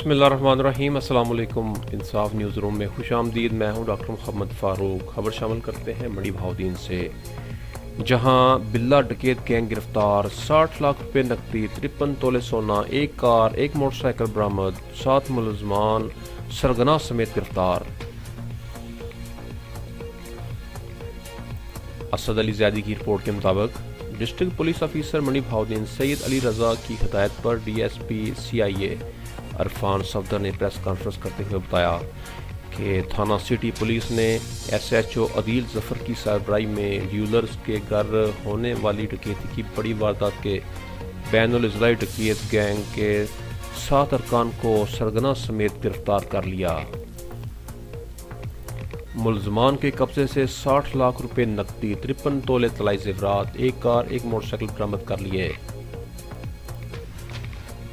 بسم اللہ الرحمن الرحیم۔ السلام علیکم۔ انصاف نیوز روم میں خوش آمدید۔ میں ہوں ڈاکٹر محمد فاروق۔ خبر شامل کرتے ہیں مڑی بہاؤدین سے، جہاں بلا ڈکیت گینگ گرفتار، 60 لاکھ روپے نقدی، 53 تولے سونا، ایک کار، ایک موٹر سائیکل برآمد، 7 ملزمان سرگنا سمیت گرفتار۔ اسد علی زیدی کی رپورٹ کے مطابق district police officer Mandi Bahauddin Syed Ali Raza کی ہدایت پر D S P CIA Irfan Safdar نے پریس کانفرنس کرتے ہوئے بتایا کہ تھانہ سٹی پولیس نے SHO عدیل ظفر کی سربراہی میں جیولرز کے گھر ہونے والی ڈکیتی کی بڑی واردات کے بین الاضلاعی ڈکیت گینگ کے 7 ارکان کو سرگنا سمیت گرفتار کر لیا۔ ملزمان کے قبضے سے 60 لاکھ روپے نقدی، 53 تولے طلائی زیورات، ایک کار، ایک موٹر سائیکل برآمد کر لیے۔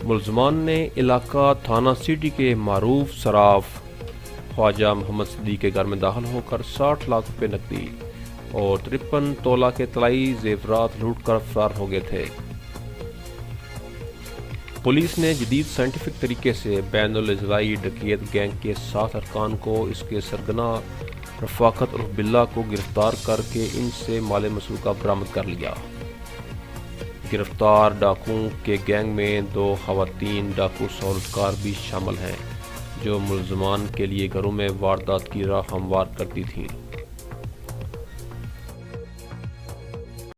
ملزمان نے علاقہ تھانہ سٹی کے معروف صراف خواجہ محمد صدیق کے گھر میں داخل ہو کر 60 لاکھ روپے نقدی اور 53 تولہ کے طلائی زیورات لوٹ کر فرار ہو گئے تھے۔ پولیس نے جدید سائنٹیفک طریقے سے بین الاضلاعی ڈکیت گینگ کے 7 ارکان کو اس کے سرگنا رفاقت اور بلا کو گرفتار کر کے ان سے مال مسروقہ برآمد کر لیا۔ گرفتار ڈاکوؤں کے گینگ میں 2 خواتین ڈاکو سہولتکار بھی شامل ہیں جو ملزمان کے لیے گھروں میں واردات کی راہ ہموار کرتی تھیں۔